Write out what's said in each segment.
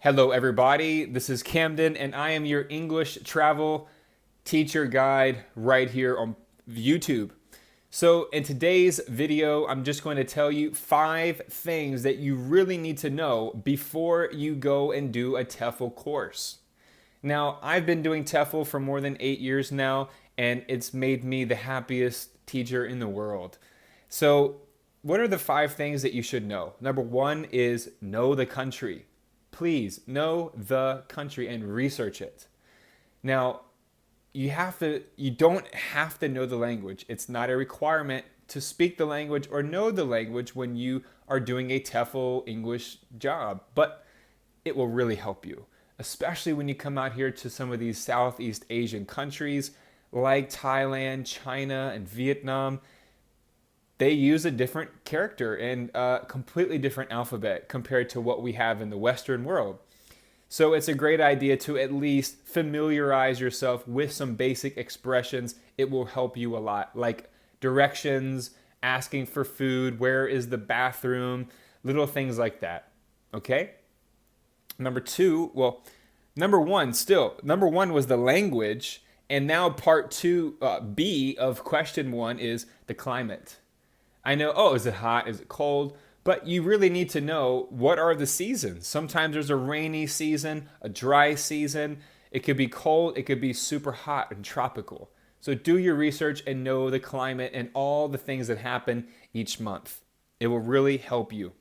Hello, everybody. This is Camden, and I am your English travel teacher guide right here on YouTube. So, in today's video, I'm just going to tell you 5 things that you really need to know before you go and do a Tefl course. Now, I've been doing Tefl for more than 8 years now, and it's made me the happiest teacher in the world. So, what are the 5 things that you should know? Number 1 is know the country. Please know the country and research it. Now, you don't have to know the language. It's not a requirement to speak the language or know the language when you are doing a TEFL English job, but it will really help you, especially when you come out here to some of these Southeast Asian countries like Thailand, China, and Vietnam. They use a different character and a completely different alphabet compared to what we have in the Western world. So it's a great idea to at least familiarize yourself with some basic expressions. It will help you a lot, like directions, asking for food, where is the bathroom, little things like that. Okay? Number one was the language, and now part two, B of question 1 is the climate. I know, is it hot? Is it cold? But you really need to know what are the seasons. Sometimes there's a rainy season, a dry season. It could be cold, it could be super hot and tropical. So do your research and know the climate and all the things that happen each month. It will really help you.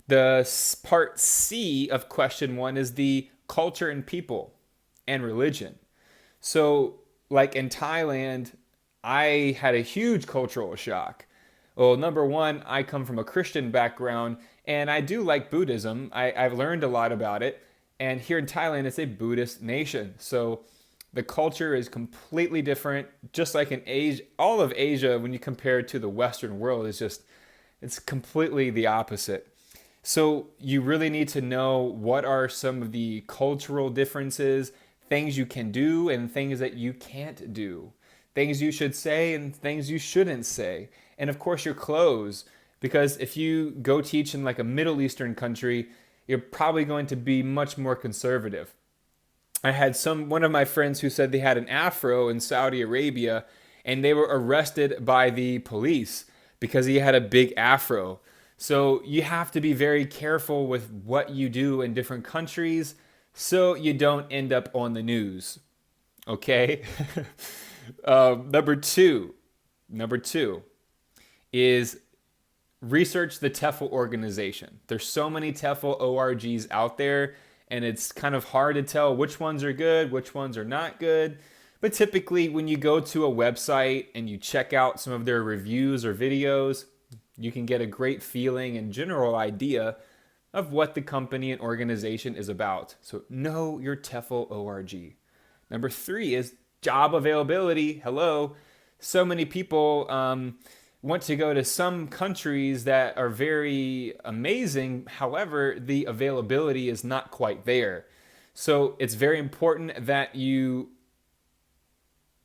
The part C of question 1 is the culture and people and religion. So, like in Thailand, I had a huge cultural shock. Well, number 1, I come from a Christian background, and I do like Buddhism. I've learned a lot about it. And here in Thailand, it's a Buddhist nation. So the culture is completely different. Just like in Asia, all of Asia, when you compare it to the Western world, it's completely the opposite. So you really need to know what are some of the cultural differences, things you can do and things that you can't do, things you should say and things you shouldn't say. And of course, your clothes, because if you go teach in like a Middle Eastern country, you're probably going to be much more conservative. I had one of my friends who said they had an afro in Saudi Arabia, and they were arrested by the police because he had a big afro. So you have to be very careful with what you do in different countries so you don't end up on the news. Okay? Number two is research the TEFL organization. There's so many TEFL ORGs out there, and it's kind of hard to tell which ones are good, which ones are not good. But typically, when you go to a website and you check out some of their reviews or videos, you can get a great feeling and general idea of what the company and organization is about. So know your TEFL ORG. Number 3 is job availability. Hello. So many people want to go to some countries that are very amazing. However, the availability is not quite there. So it's very important that you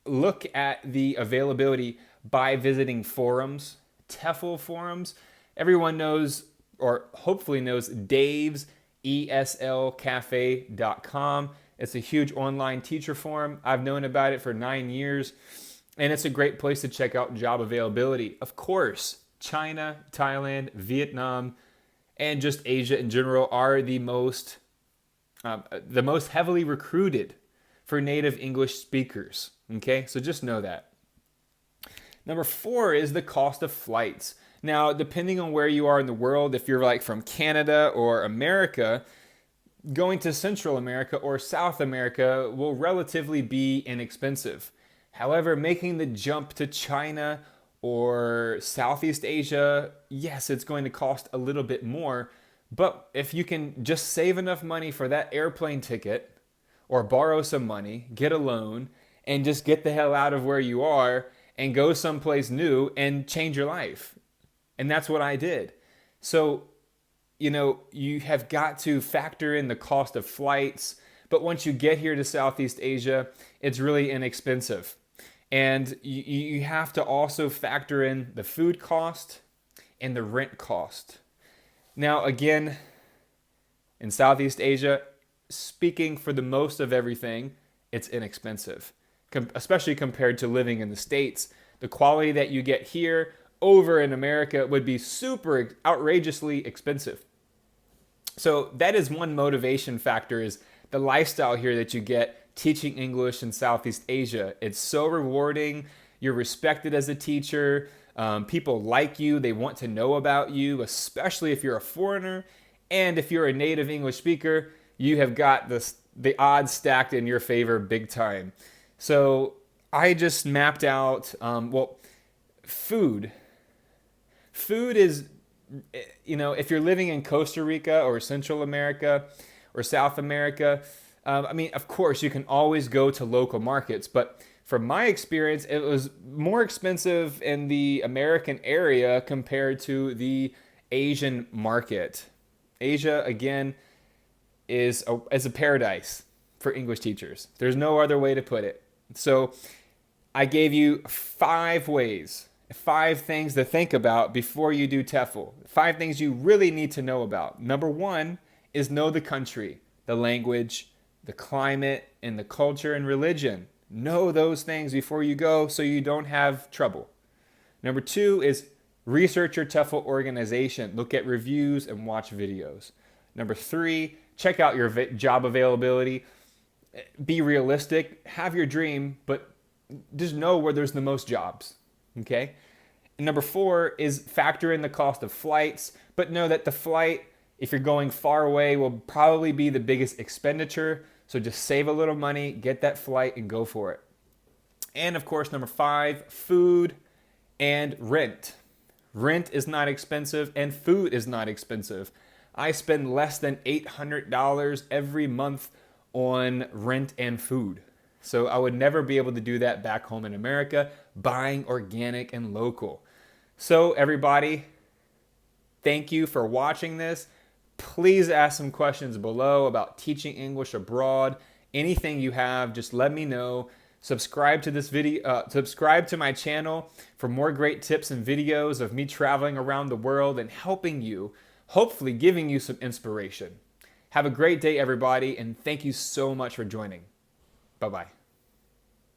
look at the availability by visiting forums, TEFL forums. Everyone knows, or hopefully knows, Dave's eslcafe.com. It's a huge online teacher forum. I've known about it for 9 years. And it's a great place to check out job availability. Of course, China, Thailand, Vietnam, and just Asia in general are the most heavily recruited for native English speakers. Okay, so just know that. Number 4 is the cost of flights. Now, depending on where you are in the world, if you're like from Canada or America, going to Central America or South America will relatively be inexpensive. However, making the jump to China or Southeast Asia, yes, it's going to cost a little bit more. But if you can just save enough money for that airplane ticket or borrow some money, get a loan, and just get the hell out of where you are and go someplace new and change your life. And that's what I did. So, you have got to factor in the cost of flights. But once you get here to Southeast Asia, it's really inexpensive. And you have to also factor in the food cost and the rent cost. Now, again, In Southeast Asia, speaking for the most of everything, it's inexpensive, especially compared to living in the States. The quality that you get here over in America would be super outrageously expensive. So that is one motivation factor, is the lifestyle here that you get teaching English in Southeast Asia. It's so rewarding. You're respected as a teacher. People like you. They want to know about you, especially if you're a foreigner. And if you're a native English speaker, you have got the odds stacked in your favor big time. So I just mapped out, food. Food is, if you're living in Costa Rica or Central America or South America, of course, you can always go to local markets. But from my experience, it was more expensive in the American area compared to the Asian market. Asia, again, is a paradise for English teachers. There's no other way to put it. So I gave you 5 ways, 5 things to think about before you do TEFL. 5 things you really need to know about. Number 1 is know the country, the language, the climate, and the culture and religion. Know those things before you go so you don't have trouble. Number 2 is research your TEFL organization. Look at reviews and watch videos. Number 3, check out your job availability. Be realistic. Have your dream, but just know where there's the most jobs. Okay? And number 4 is factor in the cost of flights, but know that the flight, if you're going far away, will probably be the biggest expenditure. So just save a little money, get that flight, and go for it. And of course, number 5, food and rent. Rent is not expensive, and food is not expensive. I spend less than $800 every month on rent and food. So I would never be able to do that back home in America, buying organic and local. So everybody, thank you for watching this. Please ask some questions below about teaching English abroad. Anything you have, just let me know. Subscribe to this video, subscribe to my channel for more great tips and videos of me traveling around the world and helping you, hopefully giving you some inspiration. Have a great day, everybody, and thank you so much for joining. Bye-bye.